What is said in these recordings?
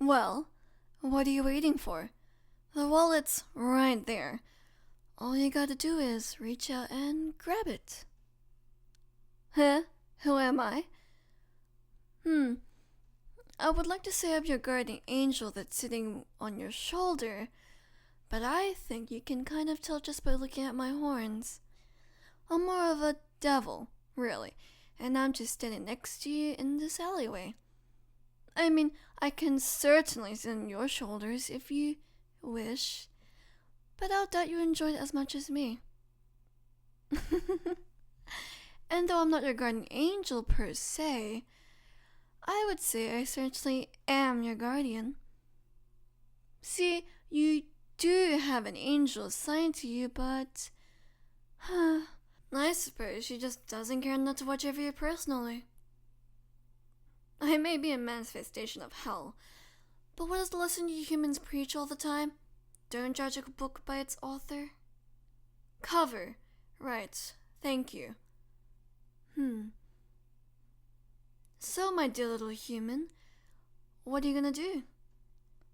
Well, what are you waiting for? The wallet's right there. All you gotta do is reach out and grab it. Huh? Who am I? I would like to say I'm your guardian angel that's sitting on your shoulder, but I think you can kind of tell just by looking at my horns. I'm more of a devil, really, and I'm just standing next to you in this alleyway. I mean, I can certainly sit on your shoulders if you wish, but I'll doubt you enjoy it as much as me. And though I'm not your guardian angel per se, I would say I certainly am your guardian. See, you do have an angel assigned to you, but I suppose she just doesn't care enough to watch over you personally. I may be a manifestation of hell, but what is the lesson you humans preach all the time? Don't judge a book by its author. Cover. Right. Thank you. So, my dear little human, what are you gonna do?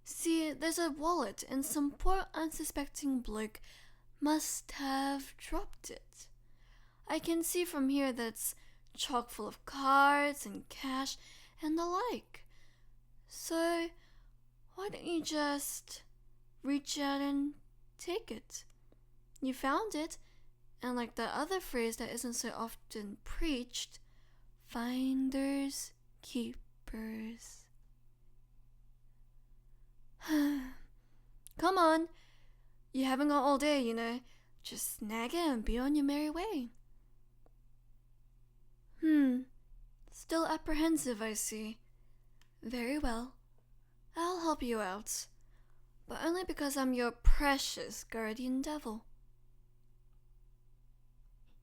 See, there's a wallet, and some poor unsuspecting bloke must have dropped it. I can see from here that it's chock full of cards and cash and the like. So, why don't you just reach out and take it? You found it, and like that other phrase that isn't so often preached, finders keepers. Come on, you haven't got all day, you know. Just snag it and be on your merry way. Still apprehensive, I see. Very well. I'll help you out. But only because I'm your precious guardian devil.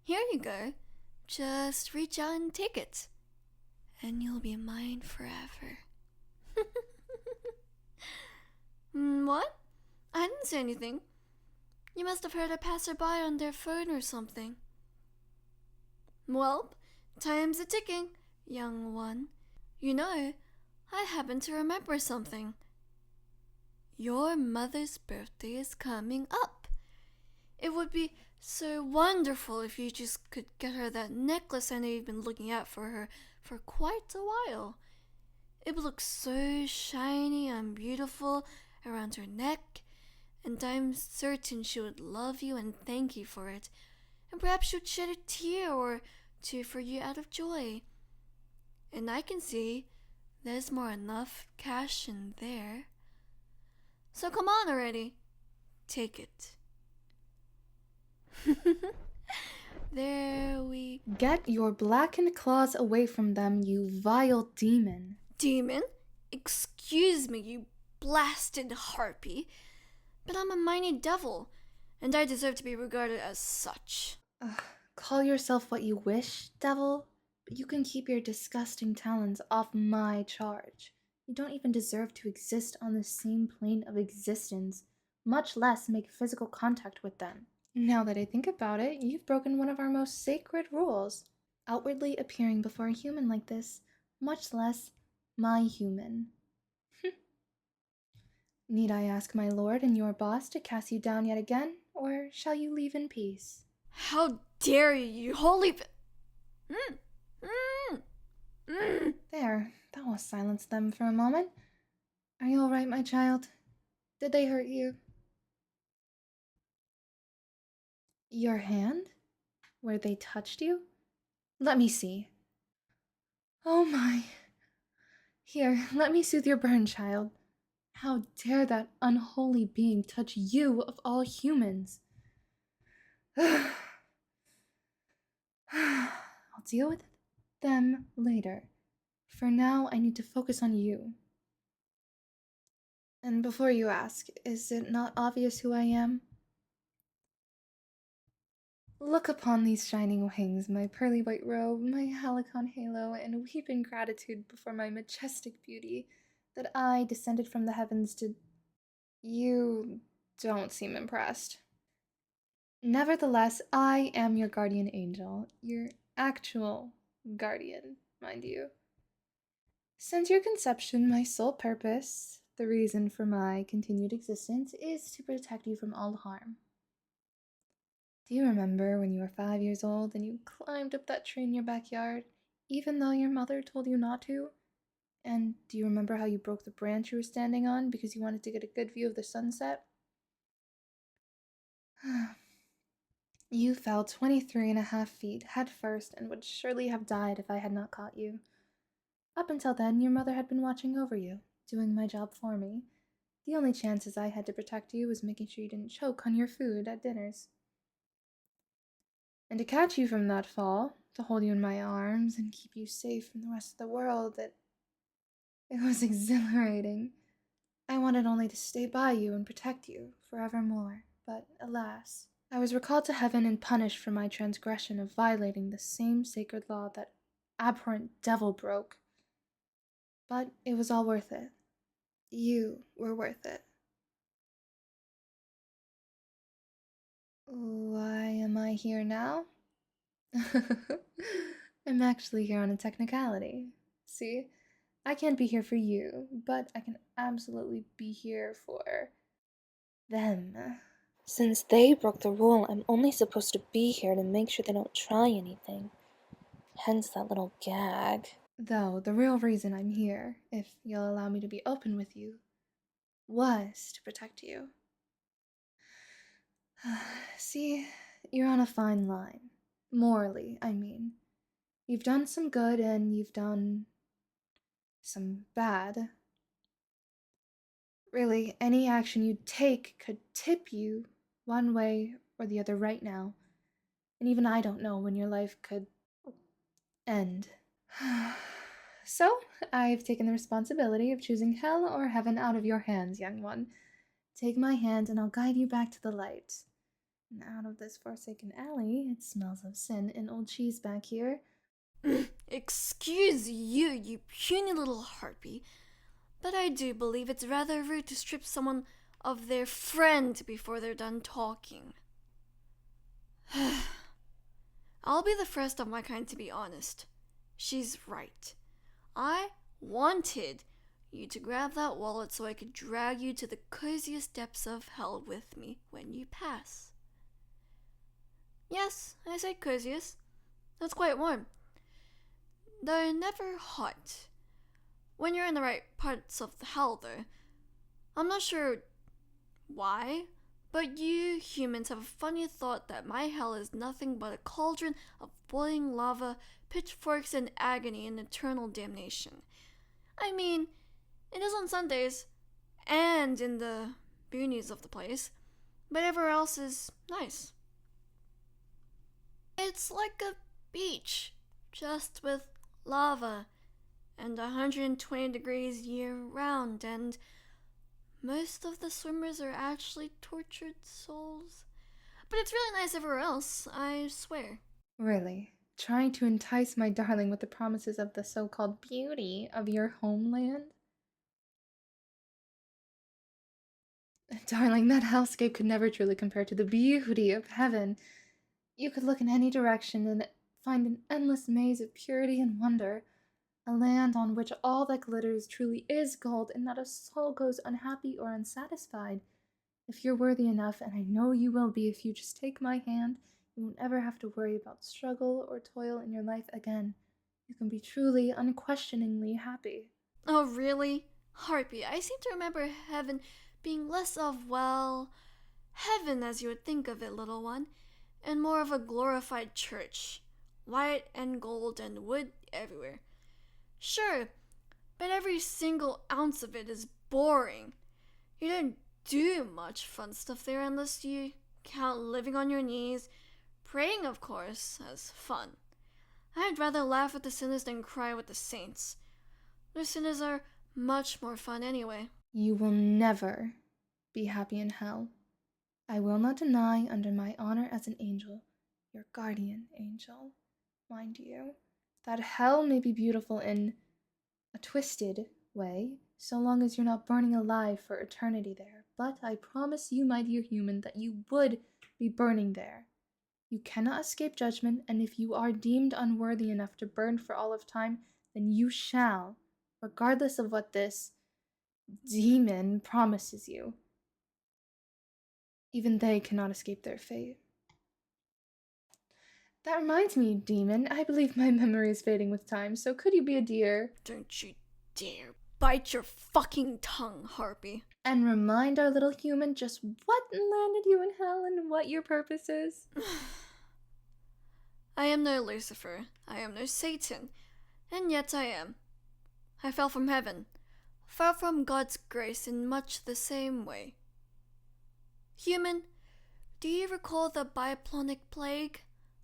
Here you go. Just reach out and take it. And you'll be mine forever. What? I didn't say anything. You must have heard a passerby on their phone or something. Well, time's a-ticking, young one. You know, I happen to remember something. Your mother's birthday is coming up. It would be so wonderful if you just could get her that necklace I know you've been looking at for her for quite a while. It would look so shiny and beautiful around her neck, and I'm certain she would love you and thank you for it, and perhaps she would shed a tear or two for you out of joy. And I can see there's more than enough cash in there. So come on already, take it. There we... Get your blackened claws away from them, you vile demon. Demon? Excuse me, you blasted harpy, but I'm a mighty devil, and I deserve to be regarded as such. Call yourself what you wish, devil, but you can keep your disgusting talons off my charge. You don't even deserve to exist on the same plane of existence, much less make physical contact with them. Now that I think about it, you've broken one of our most sacred rules, outwardly appearing before a human like this, much less my human. Need I ask my lord and your boss to cast you down yet again, or shall you leave in peace? How dare you, you holy... There, that will silence them for a moment. Are you all right, my child? Did they hurt you? Your hand? Where they touched you? Let me see. Oh my. Here, let me soothe your burn, child. How dare that unholy being touch you of all humans? I'll deal with them later. For now, I need to focus on you. And before you ask, is it not obvious who I am? Look upon these shining wings, my pearly white robe, my halcyon halo, and weep in gratitude before my majestic beauty, that I descended from the heavens to... You don't seem impressed. Nevertheless, I am your guardian angel, your actual guardian, mind you. Since your conception, my sole purpose, The reason for my continued existence is to protect you from all harm. Do you remember when you were 5 years old and you climbed up that tree in your backyard, even though your mother told you not to? And do you remember how you broke the branch you were standing on because you wanted to get a good view of the sunset? You fell 23.5 feet head first and would surely have died if I had not caught you. Up until then, your mother had been watching over you, doing my job for me. The only chances I had to protect you was making sure you didn't choke on your food at dinners. And to catch you from that fall, to hold you in my arms and keep you safe from the rest of the world, it was exhilarating. I wanted only to stay by you and protect you forevermore, but alas, I was recalled to heaven and punished for my transgression of violating the same sacred law that abhorrent devil broke. But it was all worth it. You were worth it. Why am I here now? I'm actually here on a technicality. See, I can't be here for you, but I can absolutely be here for them. Since they broke the rule, I'm only supposed to be here to make sure they don't try anything. Hence that little gag. Though the real reason I'm here, if you'll allow me to be open with you, was to protect you. See, you're on a fine line. Morally, I mean. You've done some good and you've done some bad. Really, any action you take could tip you one way or the other right now. And even I don't know when your life could end. So, I've taken the responsibility of choosing hell or heaven out of your hands, young one. Take my hand and I'll guide you back to the light. And out of this forsaken alley, it smells of sin and old cheese back here. Excuse you, you puny little harpy, but I do believe it's rather rude to strip someone of their friend before they're done talking. I'll be the first of my kind to be honest. She's right. I wanted you to grab that wallet so I could drag you to the coziest depths of hell with me when you pass. Yes, I say coziest. That's quite warm. Though never hot. When you're in the right parts of the hell, though. I'm not sure why, but you humans have a funny thought that my hell is nothing but a cauldron of boiling lava, pitchforks, and agony and eternal damnation. I mean, it is on Sundays, and in the boonies of the place, but everywhere else is nice. It's like a beach, just with lava, and 120 degrees year-round, and most of the swimmers are actually tortured souls. But it's really nice everywhere else, I swear. Really? Trying to entice my darling with the promises of the so-called beauty of your homeland? Darling, that hellscape could never truly compare to the beauty of heaven. You could look in any direction and find an endless maze of purity and wonder. A land on which all that glitters truly is gold, and not a soul goes unhappy or unsatisfied. If you're worthy enough, and I know you will be if you just take my hand, you won't ever have to worry about struggle or toil in your life again. You can be truly, unquestioningly happy. Oh, really? Harpy, I seem to remember heaven being less of, well, heaven as you would think of it, little one, and more of a glorified church. White and gold and wood everywhere. Sure, but every single ounce of it is boring. You don't do much fun stuff there unless you count living on your knees, praying, of course, as fun. I'd rather laugh with the sinners than cry with the saints. The sinners are much more fun anyway. You will never be happy in hell. I will not deny, under my honor as an angel, your guardian angel, mind you, that hell may be beautiful in a twisted way, so long as you're not burning alive for eternity there. But I promise you, my dear human, that you would be burning there. You cannot escape judgment, and if you are deemed unworthy enough to burn for all of time, then you shall, regardless of what this demon promises you. Even they cannot escape their fate. That reminds me, demon, I believe my memory is fading with time, so could you be a dear? Don't you dare bite your fucking tongue, Harpy. And remind our little human just what landed you in hell and what your purpose is? I am no Lucifer, I am no Satan, and yet I am. I fell from heaven, far from God's grace in much the same way. Human, do you recall the bubonic plague?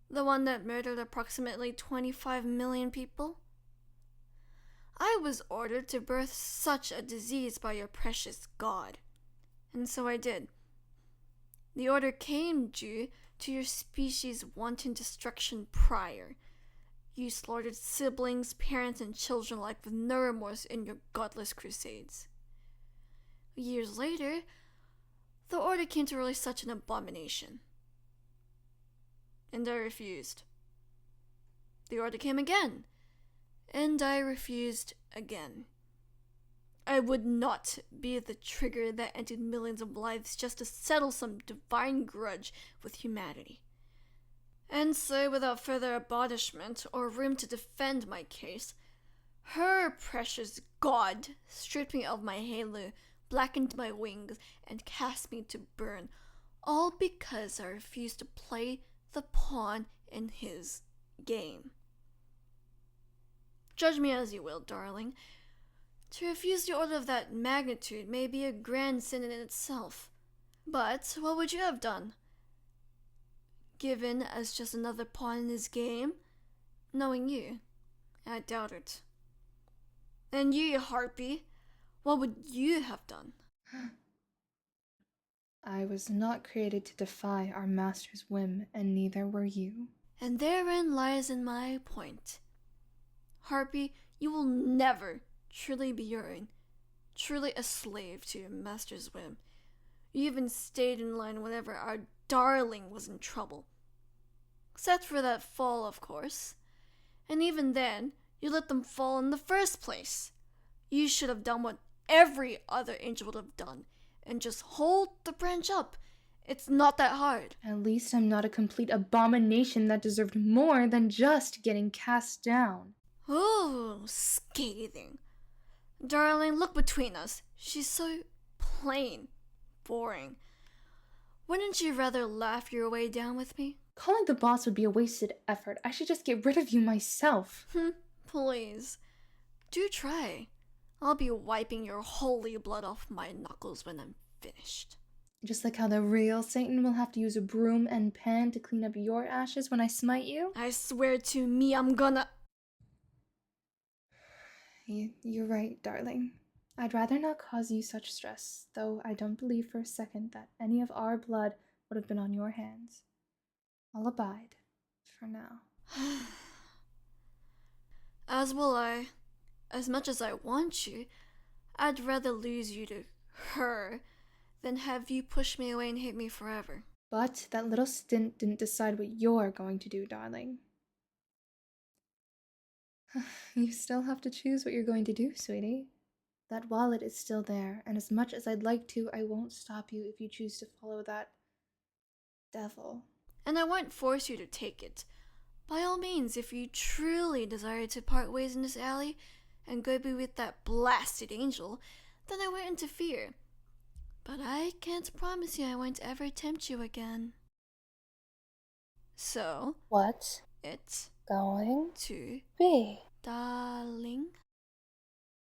The one that murdered approximately 25 million people? I was ordered to birth such a disease by your precious God, and so I did. The order came due to your species' wanton destruction prior. You slaughtered siblings, parents, and children alike with no remorse in your godless crusades. Years later, the order came to release such an abomination, and I refused. The order came again, and I refused again. I would not be the trigger that ended millions of lives just to settle some divine grudge with humanity. And so, without further admonishment or room to defend my case, her precious God stripped me of my halo, blackened my wings, and cast me to burn, all because I refused to play the pawn in his game. Judge me as you will, darling. To refuse the order of that magnitude may be a grand sin in itself. But what would you have done? Given as just another pawn in his game? Knowing you, I doubt it. And you, Harpy, what would you have done? I was not created to defy our master's whim, and neither were you. And therein lies in my point. Harpy, you will never truly be your own, truly a slave to your master's whim. You even stayed in line whenever our darling was in trouble. Except for that fall, of course. And even then, you let them fall in the first place. You should have done what every other angel would have done, and just hold the branch up. It's not that hard. At least I'm not a complete abomination that deserved more than just getting cast down. Oh, scathing. Darling, look between us. She's so plain, boring. Wouldn't you rather laugh your way down with me? Calling the boss would be a wasted effort. I should just get rid of you myself. Please. Do try. I'll be wiping your holy blood off my knuckles when I'm finished. Just like how the real Satan will have to use a broom and pan to clean up your ashes when I smite you? I swear to me I'm gonna... You're right, darling. I'd rather not cause you such stress, though I don't believe for a second that any of our blood would have been on your hands. I'll abide, for now. As will I. As much as I want you, I'd rather lose you to her than have you push me away and hate me forever. But that little stint didn't decide what you're going to do, darling. You still have to choose what you're going to do, sweetie. That wallet is still there, and as much as I'd like to, I won't stop you if you choose to follow that devil. And I won't force you to take it. By all means, if you truly desire to part ways in this alley and go be with that blasted angel, then I won't interfere. But I can't promise you I won't ever tempt you again. So, What's it's going to be? darling.